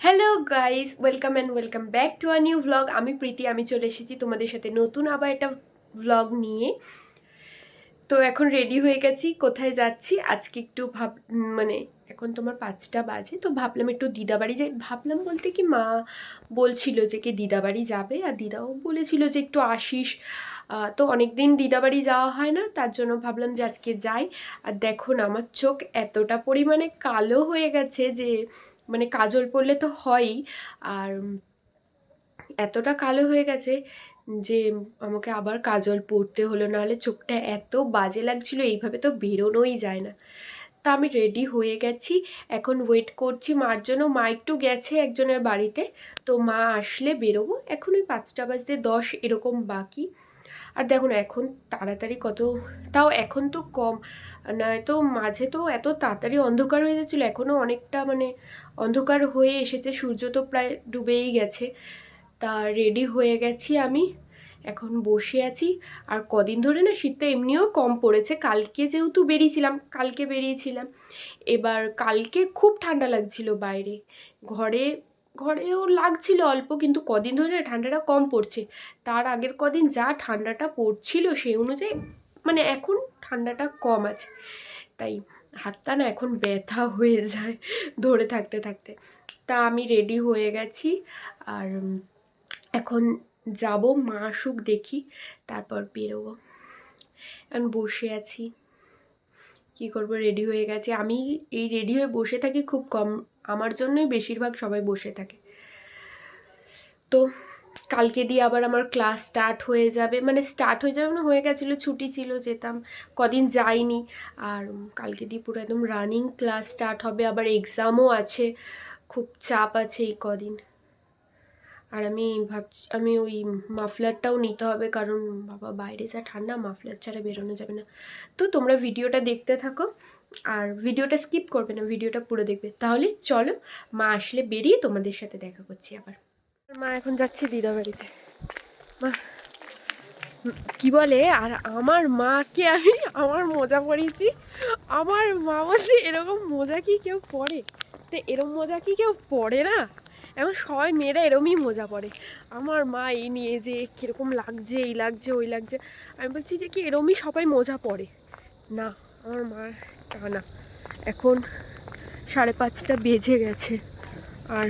Hello guys, welcome and welcome back to a new vlog. আমি প্রীতি, আমি চলে এসেছি তোমাদের সাথে নতুন আবার একটা ভ্লগ নিয়ে। তো এখন রেডি হয়ে গেছি, কোথায় যাচ্ছি আজকে একটু মানে এখন তোমার 5টা বাজে, তো ভাবলাম একটু দিদাবাড়ি যাই। ভাবলাম বলতে কি, মা বলছিল যে কি দিদাবাড়ি যাবে, আর দিদাও বলেছিল যে একটু আসিস। তো অনেক দিন দিদাবাড়ি যাওয়া হয় না, তার জন্য ভাবলাম যে আজকে যাই। আর দেখো না, আমার চোখ এতটা পরিমাণে কালো হয়ে গেছে যে মানে কাজল পরলে তো হয়ই, আর এতটা কালো হয়ে গেছে যে আমাকে আবার কাজল পরতে হলো, নাহলে চোখটা এত বাজে লাগছিল, এইভাবে তো বেরোনোই যায় না। তা আমি রেডি হয়ে গেছি, এখন ওয়েট করছি মার জন্য। মা একটু গেছে একজনের বাড়িতে, তো মা আসলে বেরোবো। এখন ওই 5টা বাজতে 10 এরকম বাকি। আর দেখো না, এখন তাড়াতাড়ি কত, তাও এখন তো কম, নয়তো মাঝে তো এত তাড়াতাড়ি অন্ধকার হয়ে যাচ্ছিলো, এখনও অনেকটা মানে অন্ধকার হয়ে এসেছে, সূর্য তো প্রায় ডুবেই গেছে। তা রেডি হয়ে গেছি আমি, এখন বসে আছি। আর কদিন ধরে না শীতটা এমনিও কম পড়েছে, কালকে যেহেতু কালকে বেরিয়েছিলাম। এবার কালকে খুব ঠান্ডা লাগছিল বাইরে, ঘরে ঘরেও লাগছিল অল্প, কিন্তু কদিন ধরে না ঠান্ডাটা কম পড়ছে। তার আগের কদিন যা ঠান্ডাটা পড়ছিল সেই অনুযায়ী মানে এখন ঠান্ডাটা কম আছে। তাই হাতটা না এখন ব্যথা হয়ে যায় ধরে থাকতে থাকতে। তা আমি রেডি হয়ে গেছি, আর এখন যাব, মা আসুক দেখি, তারপর বেরোবো। এখন বসে আছি, কি করব, রেডি হয়ে গেছে। আমি এই রেডি হয়ে বসে থাকি খুব কম, আমার জন্যই বেশিরভাগ সবাই বসে থাকে। তো কালকে দিয়ে আবার আমার ক্লাস স্টার্ট হয়ে যাবে, মানে স্টার্ট হয়ে যাবে না, হয়ে গেছিলো, ছুটি ছিল, যেতাম, কদিন যাইনি। আর কালকে দিয়ে পুরো একদম রানিং ক্লাস স্টার্ট হবে, আবার এক্সামও আছে, খুব চাপ আছে এই কদিন। আর আমি ভাবছি আমি ওই মাফলারটাও নিতে হবে, কারণ বাবা বাইরে যা ঠান্ডা, মাফলার ছাড়া বেরোনো যাবে না। তো তোমরা ভিডিওটা দেখতে থাকো, আর ভিডিওটা স্কিপ করবে না, ভিডিওটা পুরো দেখবে। তাহলে চলো, মা আসলে বেরিয়ে তোমাদের সাথে দেখা করছি আবার। মা এখন যাচ্ছি দিদা বাড়িতে। মা কি বলে, আর আমার মাকে আমি আমার মোজা পরিয়েছি, আমার মা বলছে এরকম মোজা কি কেউ পরে? তো এরকম মোজা কি কেউ পরে না? এখন সবাই মেয়েরা এরমই মোজা পরে। আমার মা এই নিয়ে যে কীরকম লাগছে, এই লাগছে, ওই লাগছে। আমি বলছি যে কি এরমই সবাই মোজা পরে না, আমার মা তা না। এখন 5:30 বেজে গেছে, আর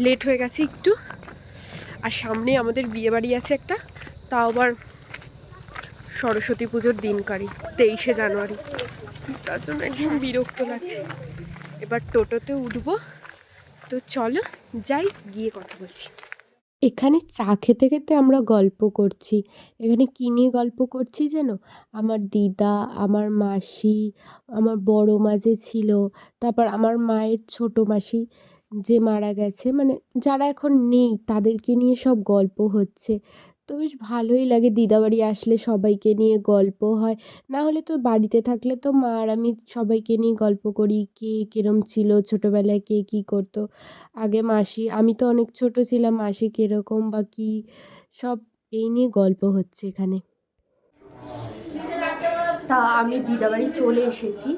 লেট হয়ে গেছে একটু। আর সামনে আমাদের বিয়েবাড়ি আছে একটা, তাও আবার সরস্বতী পুজোর দিনকারই, 23শে জানুয়ারি। তার জন্য একদম বিরক্ত লাগছে। এবার টোটোতে উঠবো, তো চলো যাই, গিয়ে কথা বলছি। এখানে চা খেতে খেতে আমরা গল্প করছি। এখানে কী নিয়ে গল্প করছি যেন, আমার দিদা, আমার মাসি, আমার বড় মা যে ছিল, তারপর আমার মায়ের ছোট মাসি যে মারা গেছে, মানে যারা এখন নেই তাদেরকে নিয়ে সব গল্প হচ্ছে। তো বেশ ভালোই লাগে, দিদাবাড়ি আসলে সবাইকে নিয়ে গল্প হয়। না হলে তো বাড়িতে থাকলে তো মা আর আমি সবাইকে নিয়ে গল্প করি, কে কিরম ছিল ছোটোবেলায়, কে কী করতো। আগে মাসি, আমি তো অনেক ছোট ছিলাম, মাসি কিরকম বা কী, সব এই নিয়ে গল্প হচ্ছে এখানে। তা আমি দিদাবাড়ি চলে এসেছি,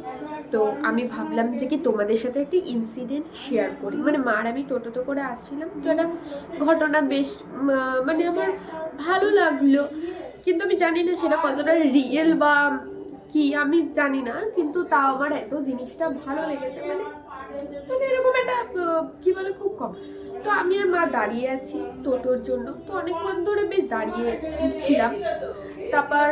তো আমি ভাবলাম যে কি তোমাদের সাথে একটি ইনসিডেন্ট শেয়ার করি। মানে মার আমি টোটোতে করে আসছিলাম, তো একটা ঘটনা বেশ মানে আমার ভালো লাগলো, কিন্তু আমি জানি না সেটা কতটা রিয়েল বা কি, আমি জানি না, কিন্তু তাও আমার এত জিনিসটা ভালো লেগেছে, মানে মানে এরকম একটা কি বলে, খুব কম। তো আমি আর মা দাঁড়িয়ে আছি টোটোর জন্য, তো অনেকক্ষণ ধরে বেশ দাঁড়িয়ে ছিলাম। তারপর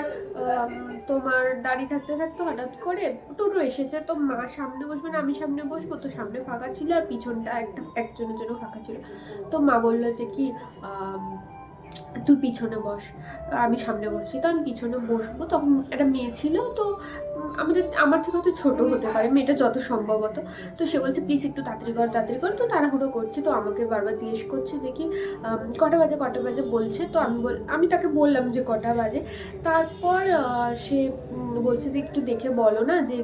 তোমার দাঁড়িয়ে থাকতে থাকতে হঠাৎ করে টোটো এসেছে, তো মা সামনে বসবে না আমি সামনে বসবো, তো সামনে ফাঁকা ছিল আর পিছনটা একজনের জন্য ফাঁকা ছিল। তো মা বললো যে কি তুই পিছনে বস, আমি সামনে বসছি, তো আমি পিছনে বসবো। তখন একটা মেয়ে ছিল, তো আমার থেকে হয়তো ছোটো হতে পারে মেয়েটা যত সম্ভবত। তো সে বলছে প্লিজ একটু তাড়াতাড়ি কর তাড়াতাড়ি কর, তো তাড়াহুড়ো করছে, তো আমাকে বারবার জিজ্ঞেস করছে যে কি কটা বাজে বলছে। তো আমি তাকে বললাম যে কটা বাজে। তারপর সে বলছে যে একটু দেখে বলো না যে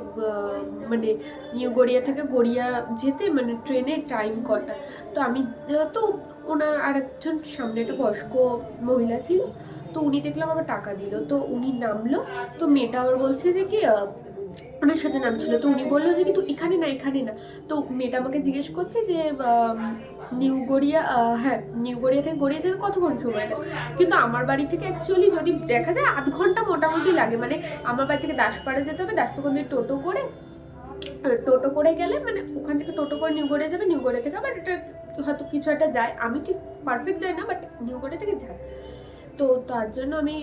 মানে নিউ গড়িয়া থেকে গড়িয়া যেতে মানে ট্রেনের টাইম কটা। তো আমি তো ওনার আরেকজন সামনে একটা বয়স্ক মহিলা ছিল, তো উনি দেখলাম আবার টাকা দিল, তো উনি নামলো। তো মেয়েটা আবার বলছে যে কি ওনার সাথে নামছিল। তো উনি বললো যে কিন্তু এখানে না, এখানে না। তো মেয়েটা আমাকে জিজ্ঞেস করছে যে নিউ গড়িয়া, হ্যাঁ নিউ গড়িয়া থেকে গড়িয়া যেতে কতক্ষণ সময় লাগে। কিন্তু আমার বাড়ি থেকে অ্যাকচুয়ালি যদি দেখা যায় 8 ঘন্টা মোটামুটি লাগে। মানে আমার বাড়ি থেকে দাসপাড়া যেতে হবে, দাসপাড়া দিয়ে টোটো করে গেলে মানে ওখান থেকে টোটো করে নিউ গড়িয়া যাবে, নিউ গড়িয়া থেকে আবার এটা হয়তো কিছু একটা যায়, আমি ঠিক পারফেক্ট যাই না, বাট নিউ গড়িয়া থেকে যায়। তো তার জন্য আমি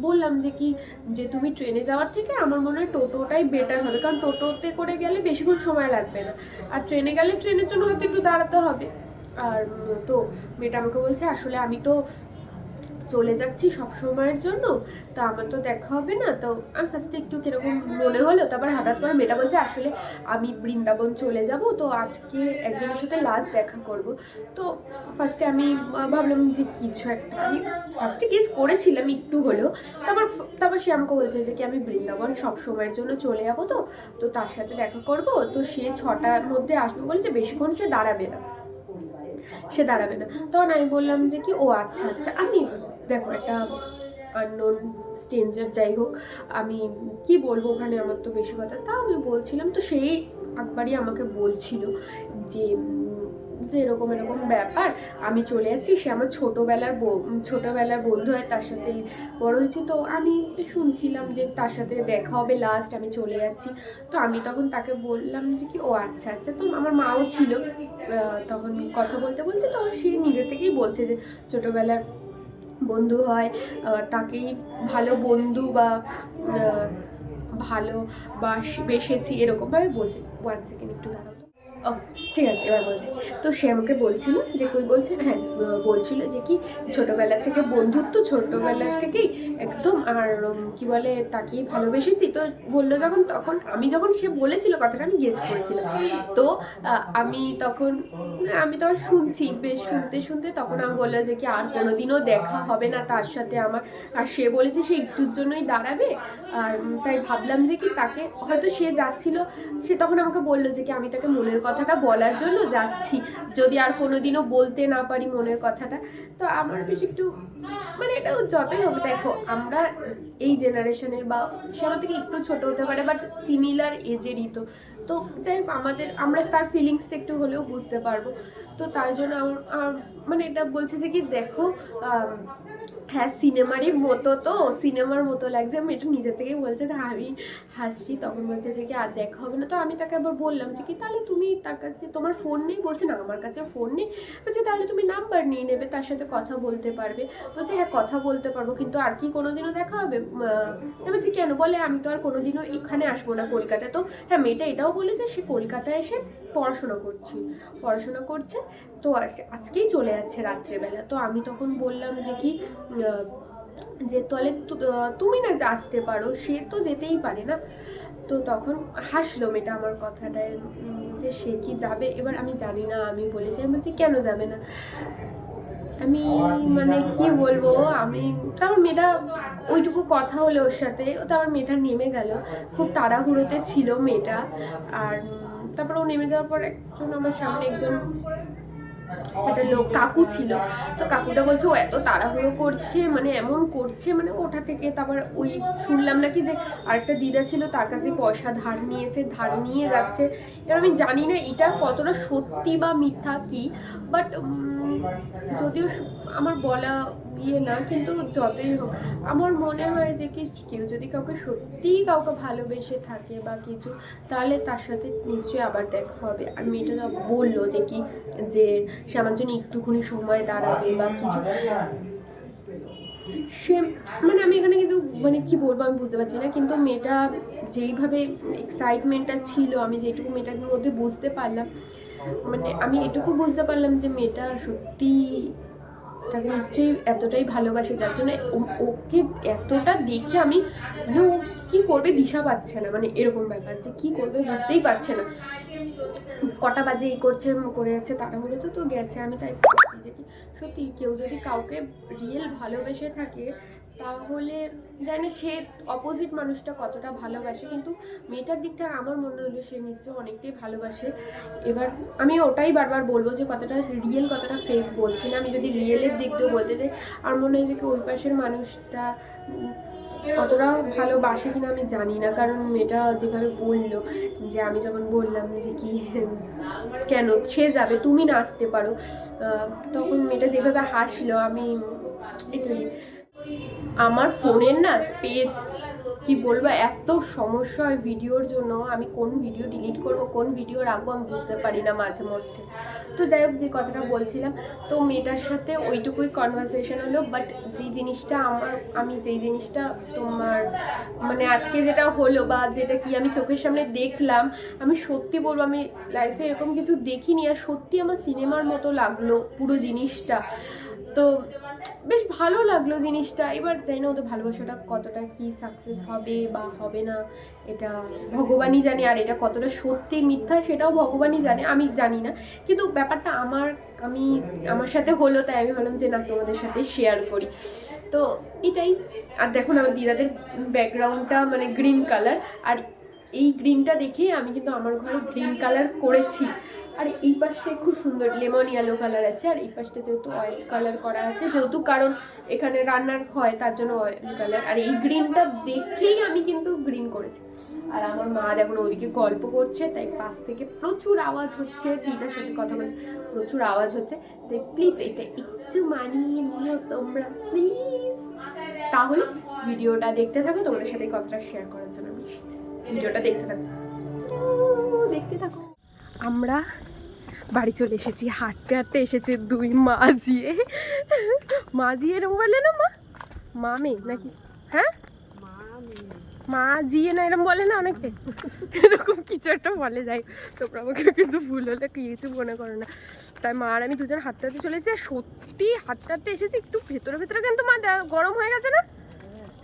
বললাম যে কি যে তুমি ট্রেনে যাওয়ার থেকে আমার মনে হয় টোটোটাই বেটার হবে, কারণ টোটোতে করে গেলে বেশিক্ষণ সময় লাগবে না, আর ট্রেনে গেলে ট্রেনের জন্য হয়তো একটু দাঁড়াতে হবে। আর তো মেয়েটা আমাকে বলছে আসলে আমি তো চলে যাচ্ছি সব সময়ের জন্য, তো আমার তো দেখা হবে না। তো আমি ফার্স্টে একটু কিরকম মনে হলো, তারপর হঠাৎ করে মেয়েটা বলছে আসলে আমি বৃন্দাবন চলে যাব, তো আজকে একজনের সাথে লাস্ট দেখা করব। তো ফার্স্টে আমি ভাবলাম যে কিছু একটা, আমি ফার্স্টে গেস করেছিলাম একটু হলেও। তারপর সে আমাকে বলছে যে কি আমি বৃন্দাবন সব সময়ের জন্য চলে যাবো, তো তার সাথে দেখা করব, তো সে 6টার মধ্যে আসবে বলেছে, বেশিক্ষণ সে দাঁড়াবে না। তখন আমি বললাম যে কি ও আচ্ছা আচ্ছা। আমি দেখো একটা আননোন স্ট্রেঞ্জার, যাই হোক আমি কি বলবো ওখানে, আমার তো বেশি কথা, তা আমি বলছিলাম। তো সেই একবারই আমাকে বলছিল যে যে এরকম এরকম ব্যাপার, আমি চলে যাচ্ছি, সে আমার ছোটোবেলার বন্ধু হয়, তার সাথে বড় হয়েছি। তো আমি শুনছিলাম যে তার সাথে দেখা হবে লাস্ট, আমি চলে যাচ্ছি। তো আমি তখন তাকে বললাম যে কি ও আচ্ছা আচ্ছা। তো আমার মাও ছিল তখন কথা বলতে বলতে, তো সে নিজে থেকেই বলছে যে ছোটোবেলার বন্ধু হয়, তাকেই ভালো বন্ধু বা ভালো বেসেছি এরকমভাবে বলছে। 1 সেকেন্ড একটু দাঁড়াও। ও ঠিক আছে, এবার বলছি। তো সে আমাকে বলছিল যে কই বলছে, হ্যাঁ বলছিল যে কি ছোটোবেলার থেকে বন্ধুত্ব, ছোটোবেলার থেকেই একদম, আর কি বলে তাকেই ভালোবেসেছি। তো বললো তখন আমি যখন সে বলেছিল কথাটা আমি গেস করেছিলাম। তো আমি তখন শুনছি, বেশ শুনতে শুনতে তখন আমি বললো যে কি আর কোনোদিনও দেখা হবে না তার সাথে আমার। আর সে বলেছে সে একটুর জন্যই দাঁড়াবে। আর তাই ভাবলাম যে কি তাকে হয়তো সে যাচ্ছিল, সে তখন আমাকে বললো যে কি আমি তাকে মনের কথাটা বলার জন্য যাচ্ছি, যদি আর কোনোদিনও বলতে না পারি মনের কথাটা। তো আমার বেশ একটু মানে এটা যতই হোক, দেখো আমরা এই জেনারেশনের, বা সে আমার থেকে একটু ছোট হতে পারে বাট সিমিলার এজেরই, তো যাই হোক আমরা তার ফিলিংসটা একটু হলেও বুঝতে পারবো। তো তার জন্য আমার মানে এটা বলছে যে কি দেখো হ্যাঁ সিনেমার মতো লাগছে। আমি এটা নিজে থেকেই বলছে, তা আমি হাসছি। তখন বলছে যে কি আর দেখা হবে না। তো আমি তাকে আবার বললাম যে কি তাহলে তুমি তার কাছে তোমার ফোন নেই? বলছে না আমার কাছে ফোন নেই। বলছে তাহলে তুমি নাম্বার নিয়ে নেবে, তার সাথে কথা বলতে পারবে। বলছে হ্যাঁ কথা বলতে পারবো, কিন্তু আর কি কোনোদিনও দেখা হবে? আমি বলছি কেন? বলে আমি তো আর কোনোদিনও এখানে আসবো না কলকাতায়। তো হ্যাঁ মেয়েটা এটাও বলে যে সে কলকাতায় এসে পড়াশোনা করছে, তো আজকেই চলে যাচ্ছে রাত্রেবেলা। তো আমি তখন বললাম যে কি যে তাহলে তুমি না আসতে পারো, সে তো যেতেই পারে না। তো তখন হাসলো মেয়েটা আমার কথাটায়, যে সে কি যাবে। এবার আমি জানি না, আমি বলেছি, আমি বলছি কেন যাবে না? আমি মানে কি বলবো, আমি তারপর মেয়েটা ওইটুকু কথা হলো ওর সাথে, তারপর মেয়েটা নেমে গেল, খুব তাড়াহুড়োতে ছিল মেয়েটা। আর তারপর ও নেমে যাওয়ার পর আমার সামনে একটা লোক কাকু ছিল। তো কাকুটা বলছে ও এত তাড়াহুড়ো করছে, মানে এমন করছে, মানে ওটা থেকে তারপর ওই শুনলাম নাকি যে আরেকটা দিদা ছিল তার কাছে পয়সা ধার নিয়ে যাচ্ছে। এবার আমি জানি না এটা কতটা সত্যি বা মিথ্যা কি, বাট যদিও আমার বলা না, কিন্তু যতই হোক আমার মনে হয় যে কি কেউ যদি সত্যিই কাউকে ভালোবেসে থাকে বা কিছু, তাহলে তার সাথে নিশ্চয়ই আবার দেখা হবে। আর মেয়েটা বললো যে কি যে সে আমার জন্য একটুখানি সময় দাঁড়াবে বা কিছু, সে মানে আমি এখানে কিন্তু মানে কি বলবো আমি বুঝতে পারছি না। কিন্তু মেয়েটা যেইভাবে এক্সাইটমেন্টটা ছিল, আমি যেটুকু মেয়েটার মধ্যে বুঝতে পারলাম, মানে আমি এটুকু বুঝতে পারলাম যে মেয়েটা সত্যি তাকে নিশ্চয়ই এতটাই ভালোবাসে, যার জন্য ওকে এতটা দেখে আমি মানে ও কি করবে দিশা পাচ্ছে না, মানে এরকম ব্যাপার যে কি করবে বুঝতেই পারছে না। কটা বাজে করে যাচ্ছে তাড়াহুড়ো, তো গেছে। আমি তাই ভাবছি যে কি সত্যি কেউ যদি কাউকে রিয়েল ভালোবেসে থাকে, তাহলে জানি সে অপোজিট মানুষটা কতটা ভালোবাসে, কিন্তু মেয়েটার দিক থেকে আমার মনে হলো সে নিশ্চয়ই অনেকটাই ভালোবাসে। এবার আমি ওটাই বারবার বলবো যে কতটা রিয়েল কতটা ফেক বলছি না। আমি যদি রিয়েলের দিক দিয়ে বলতে চাই, আর মনে হয় যে কি ওই পাশের মানুষটা অতটা ভালোবাসে কিনা আমি জানি না, কারণ মেয়েটা যেভাবে বললো, যে আমি যখন বললাম যে কি কেন সে যাবে, তুমি না আসতে পারো, তখন মেয়েটা যেভাবে হাসলো, আমি এটাই আমার ফোনের না স্পেস কি বলবো, এত সমস্যা হয় ভিডিওর জন্য, আমি কোন ভিডিও ডিলিট করব কোন ভিডিও রাখবো আমি বুঝতে পারি না মাঝে মধ্যে। তো যাই হোক, যে কথাটা বলছিলাম, তো মেয়েটার সাথে ওইটুকুই কনভারসেশন হলো, বাট যেই জিনিসটা আমি যেই জিনিসটা তোমার মানে আজকে যেটা হলো বা যেটা কি আমি চোখের সামনে দেখলাম, আমি সত্যি বলবো আমি লাইফে এরকম কিছু দেখিনি, আর সত্যি আমার সিনেমার মতো লাগলো পুরো জিনিসটা। তো বেশ ভালো লাগলো জিনিসটা। এবার জানি না ওদের ভালোবাসাটা কতটা কি সাকসেস হবে বা হবে না, এটা ভগবানই জানে, আর এটা কতটা সত্যি মিথ্যা সেটাও ভগবানই জানে, আমি জানি না। কিন্তু ব্যাপারটা আমার সাথে হলো, তাই আমি ভাবলাম যে না তোমাদের সাথে শেয়ার করি। তো এটাই। আর দেখুন আমার দিদাদের ব্যাকগ্রাউন্ডটা মানে গ্রিন কালার, আর এই গ্রিনটা দেখেই আমি কিন্তু আমার ঘরে গ্রিন কালার করেছি। আর এই পাশটা খুব সুন্দর লেমন ইয়েলো কালার আছে, আর এই পাশটা যেহেতু অয়েল কালার করা আছে, যেহেতু কারণ এখানে রান্নার হয় তার জন্য অয়েল কালার। আর এই গ্রিনটা দেখেই আমি কিন্তু গ্রিন করেছি। আর আমার মা এখন ওদিকে গল্প করছে, তাই পাশ থেকে প্রচুর আওয়াজ হচ্ছে, দিদার সাথে কথা বলছে, প্রচুর আওয়াজ হচ্ছে। তাই প্লিজ এটা একটু মানিয়ে নিও তোমরা প্লিজ। তাহলে ভিডিওটা দেখতে থাকো, তোমাদের সাথে কথাটা শেয়ার করার জন্য আমি এসেছি। ভিডিওটা দেখতে থাকো, দেখতে থাকো। আমরা বাড়ি চলে এসেছি, হাঁটতে হাঁটতে এসেছে দুই মাঝিয়ে। মাঝিয়ে এরকম বলে না মা, মামে নাকি, হ্যাঁ মা জিয়ে না এরকম বলে না অনেকে, এরকম কিছু একটা বলে যায়। তোমরা আমাকে কিন্তু ভুল হলে কিছু মনে করো না। তাই মা আর আমি দুজন হাঁটতে হাঁটতে চলে এসেছি, আর সত্যি হাঁটতে হাঁটতে এসেছি একটু ভেতরে ভেতরে, কিন্তু মা গরম হয়ে গেছে না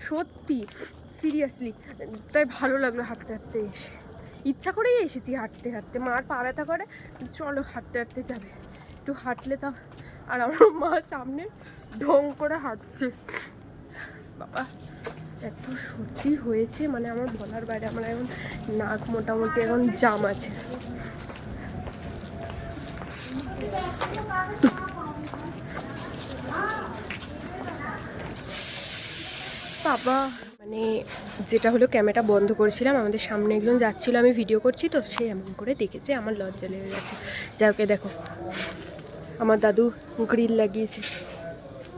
সত্যি, সিরিয়াসলি। তাই ভালো লাগলো হাঁটতে হাঁটতে এসে, ইচ্ছা করেই এসেছি হাঁটতে হাঁটতে। মার পা ব্যথা করে, চলো হাঁটতে হাঁটতে যাবে, একটু হাঁটলে তা। আর আমার মা সামনে ঢং করে হাঁটছে। বাবা এত সর্দি হয়েছে মানে আমার বলার বাইরে, আমার এখন নাক মোটামুটি এখন জাম আছে। বাবা মানে যেটা হলো, ক্যামেরাটা বন্ধ করেছিলাম, আমাদের সামনে একজন যাচ্ছিল, আমি ভিডিও করছি তো, সে এমন করে দেখেছে, আমার লজ্জা লেগে গেছে। যাই হোক, দেখো আমার দাদু গ্রিল লাগিয়েছে,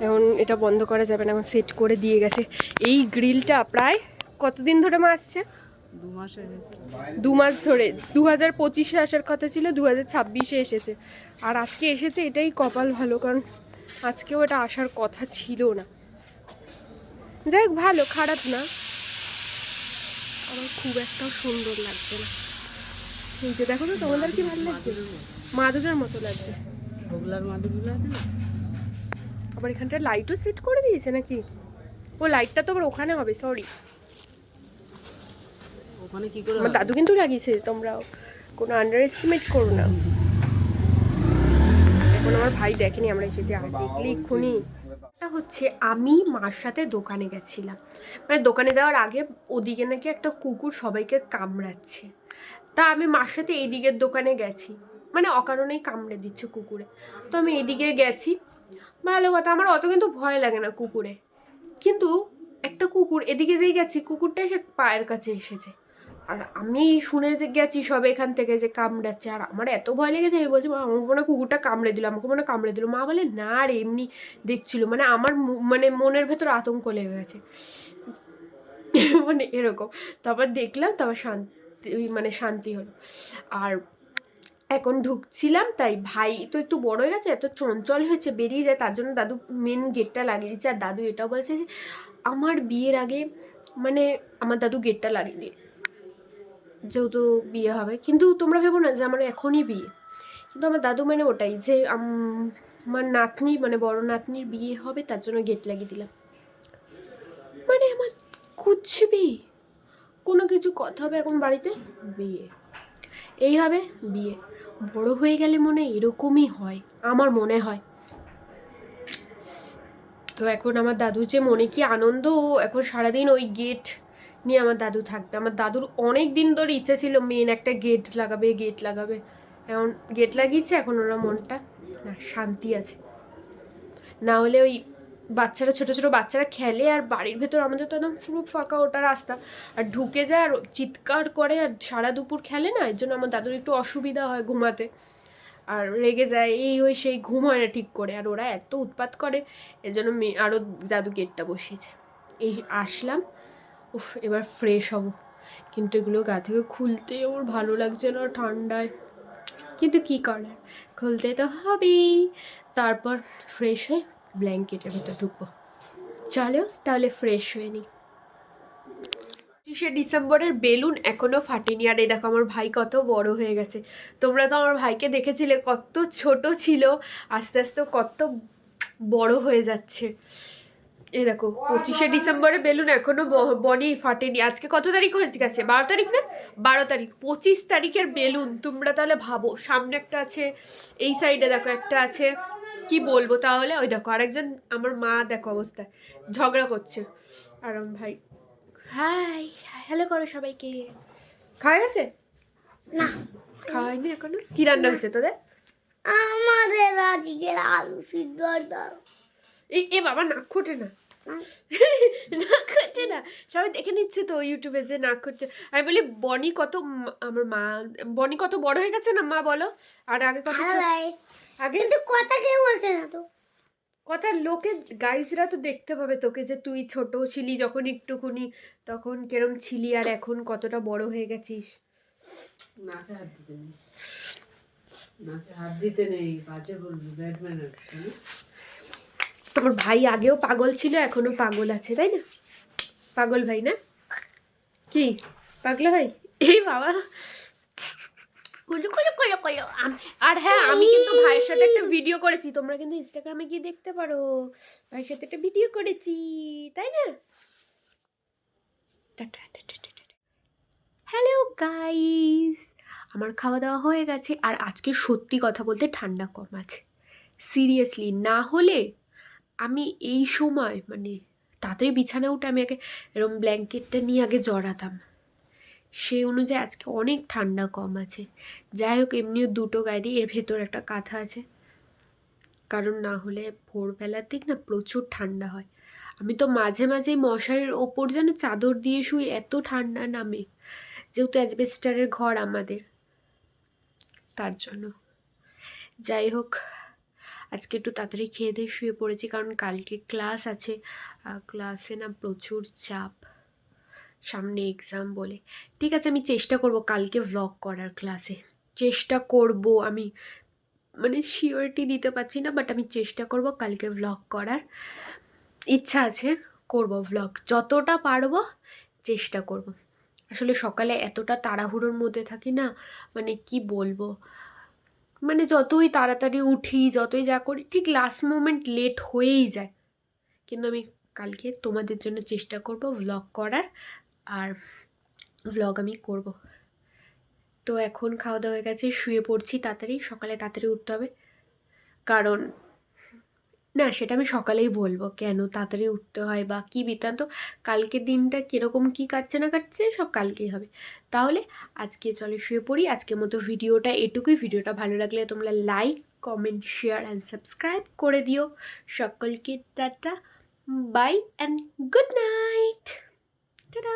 এখন এটা বন্ধ করা যাবে না, এখন সেট করে দিয়ে গেছে। এই গ্রিলটা প্রায় কতদিন ধরে মারছে? 2 মাস ধরে। 2025-এ আসার কথা ছিল, 2026-এ এসেছে। আর আজকে এসেছে, এটাই কপাল ভালো, কারণ আজকেও এটা আসার কথা ছিল না। যাই হোক, ভালো, খারাপ না। আমার খুব একটা সুন্দর লাগছে না, এই যে দেখো তো, তোমাদের কি ভালো লাগছে? মাদুরের মতো লাগছে। আবার এখানটা লাইটও সেট করে দিয়েছে নাকি? ও লাইটটা তো আবার ওখানে হবে, সরি। ওখানে কি করে? আমার দাদু কিন্তু লাগিয়েছে, তোমরাও কোনো আন্ডার এস্টিমেট করো না। এখন আমার ভাই দেখেনি আমরা এসেছি, আর দেখলে এক্ষুনি হচ্ছে। আমি মার সাথে দোকানে গেছিলাম, মানে দোকানে যাওয়ার আগে ওদিকে নাকি একটা কুকুর সবাইকে কামড়াচ্ছে। তা আমি মার সাথে এদিকের দোকানে গেছি, মানে অকারণেই কামড়ে দিচ্ছে কুকুরে। তো আমি এদিকে গেছি, ভালো কথা, আমার অত কিন্তু ভয় লাগে না কুকুরে। কিন্তু একটা কুকুর এদিকে যেই গেছি, কুকুরটা এসে পায়ের কাছে এসেছে, আর আমি শুনে গেছি সব এখান থেকে যে কামড়াচ্ছে, আর আমার এত ভয় লেগেছে, আমি বলছি মা আমাকে মনে কুকুরটা কামড়ে দিল, আমাকে মনে কামড়ে দিল। মা বলে না রে এমনি দেখছিল, মানে আমার মানে মনের ভেতর আতঙ্ক লেগে গেছে, মানে এরকম। তারপর দেখলাম, তারপর শান্তি হলো। আর এখন ঢুকছিলাম, তাই ভাই তো একটু বড় হয়ে গেছে, এত চঞ্চল হয়েছে, বেরিয়ে যায়, তার জন্য দাদু মেন গেটটা লাগিয়ে দিচ্ছে। আর দাদু এটাও বলছে যে আমার বিয়ের আগে মানে আমার দাদু গেটটা লাগিয়ে দিয়ে, যেহেতু বিয়ে হবে। কিন্তু তোমরা ভেবো না যে আমার এখনই বিয়ে, কিন্তু আমার দাদু মানে ওটাই যে আমার নাতনি মানে বড় নাতনির বিয়ে হবে, তার জন্য গেট লাগিয়ে দিলাম। মানে আমার কুছবি কোনো কিছু কথা হবে এখন বাড়িতে, বিয়ে এই হবে, বিয়ে। বড় হয়ে গেলে মনে এরকমই হয়, আমার মনে হয়। তো এখন আমার দাদুর যে মনে কি আনন্দ, এখন সারাদিন ওই গেট নিয়ে আমার দাদু থাকবে। আমার দাদুর অনেক দিন ধরে ইচ্ছা ছিল মেন একটা গেট লাগাবে, এখন গেট লাগিয়েছে, এখন ওরা মনটা না শান্তি আছে। না হলে ওই বাচ্চারা ছোট ছোট বাচ্চারা খেলে, আর বাড়ির ভেতর আমাদের তো একদম পুরো ফাঁকা ওটা রাস্তা, আর ঢুকে যায় আর চিৎকার করে আর সারা দুপুর খেলে না, এর জন্য আমার দাদুর একটু অসুবিধা হয় ঘুমাতে, আর রেগে যায় এই ওই সেই, ঘুম হয় না ঠিক করে, আর ওরা এত উৎপাত করে, এর জন্য আরও দাদু গেটটা বসিয়েছে। এই আসলাম, উফ এবার ফ্রেশ হব, কিন্তু এগুলো গা থেকে খুলতে আমার ভালো লাগছে না ঠান্ডায়, কিন্তু কি করার, খুলতে তো হবেই। তারপর ফ্রেশ হয়ে ব্ল্যাঙ্কেটের ভিতর ঢুকবো। চলো তাহলে ফ্রেশ হয়ে নিই। 25শে ডিসেম্বরের বেলুন এখনও ফাটেনি, আর এই দেখো আমার ভাই কত বড় হয়ে গেছে। তোমরা তো আমার ভাইকে দেখেছিলে কত ছোট ছিল, আস্তে আস্তে কত বড় হয়ে যাচ্ছে। এই দেখো 25শে ডিসেম্বরে বেলুন এখনো বনি ফাটেনি। আজকে কত তারিখ হয়ে গেছে? 12 তারিখ না? 12 তারিখ। 25 তারিখের বেলুন, তোমরা তাহলে ভাবো। সামনে একটা আছে, এই সাইডে দেখো একটা আছে, কি বলবো তাহলে। ওই দেখো আরেকজন, আমার মা দেখো অবস্থা, ঝগড়া করছে। আর আমার ভাই হাই হ্যালো করো সবাইকে। খাওয়া গেছে? না, খাওয়া হয়নি এখনো। কি রান্না হচ্ছে তোদের? আমাদের আজকের আলু সিদ্ধ আর ডাল। এ বাবা নাক খুঁটে না, নাক খুঁটে না, সবাই দেখে নিচ্ছে তো ইউটিউবে যে নাক খুঁটছে। আমি বলি বনি কত, আমার মা, বনি কত বড় হয়ে গেছে না মা বলো, আর আগে কত আগে কিন্তু কথা কেউ বলছে না তো। কথা লোকে গাইজরা তো দেখতে পাবে তোকে, যে তুই ছোট ছিলি যখন একটুকুনি, তখন কেরম ছিলি, আর এখন কতটা বড় হয়ে গেছিস। নাকে হাত দিতে নেই, বাজে বলবি, ব্যাড ম্যানার্স। আমার ভাই আগেও পাগল ছিল, এখনো পাগল আছে, তাই না? পাগল ভাই না কি? পাগলা ভাই, এই বাবা কুলু কুলু কুলু কুলু। আর হ্যাঁ, আমি কিন্তু ভাইয়ের সাথে একটা ভিডিও করেছি, তোমরা কিন্তু ইনস্টাগ্রামে গিয়ে দেখতে পারো, ভাইয়ের সাথে একটা ভিডিও করেছি, তাই না? হ্যালো গাইস, আমার খাওয়া দাওয়া হয়ে গেছে, আর আজকে সত্যি কথা বলতে ঠান্ডা কম আছে, সিরিয়াসলি। না হলে আমি এই সময় মানে তাড়াতাড়ি বিছানা উঠে আমি আগে এরকম ব্ল্যাঙ্কেটটা নিয়ে আগে জড়াতাম, সেই অনুযায়ী আজকে অনেক ঠান্ডা কম আছে। যাই হোক, এমনিও দুটো গায়ে দিয়ে, এর ভেতর একটা কাঁথা আছে, কারণ না হলে ভোরবেলার দিক না প্রচুর ঠান্ডা হয়। আমি তো মাঝে মাঝেই মশারির ওপর যেন চাদর দিয়ে শুই, এত ঠান্ডা নামে, যেহেতু অ্যাজবেস্টারের ঘর আমাদের, তার জন্য। যাই হোক, আজকে একটু তাড়াতাড়ি খেয়ে দিয়ে শুয়ে পড়েছি, কারণ কালকে ক্লাস আছে, ক্লাসে না প্রচুর চাপ, সামনে এক্সাম বলে। ঠিক আছে, আমি চেষ্টা করব কালকে ভ্লগ করার, ক্লাসে চেষ্টা করব আমি, মানে শিওরিটি দিতে পারছি না, বাট আমি চেষ্টা করব কালকে ভ্লগ করার, ইচ্ছা আছে, করব ভ্লগ যতটা পারবো, চেষ্টা করব। আসলে সকালে এতটা তাড়াহুড়োর মধ্যে থাকি না, মানে কি বলবো, মানে যতই তাড়াতাড়ি উঠি, যতই যা করি, ঠিক লাস্ট মোমেন্ট লেট হয়েই যায়। কিন্তু আমি কালকে তোমাদের জন্য চেষ্টা করব ভ্লগ করার, আর ভ্লগ আমি করব। তো এখন খাওয়া দাওয়া হয়ে গেছে, শুয়ে পড়ছি তাড়াতাড়ি, সকালে তাড়াতাড়ি উঠতে হবে, কারণ না সেটা আমি সকালেই বলবো কেন তাড়াতাড়ি উঠতে হয় বা কী বৃত্তান্ত, কালকের দিনটা কীরকম কী কাটছে না কাটছে সব কালকেই হবে। তাহলে আজকে চলে শুয়ে পড়ি, আজকের মতো ভিডিওটা এটুকুই। ভিডিওটা ভালো লাগলে তোমরা like, comment, share and subscribe করে দিও। সকলকে tata, bye and good night, tata.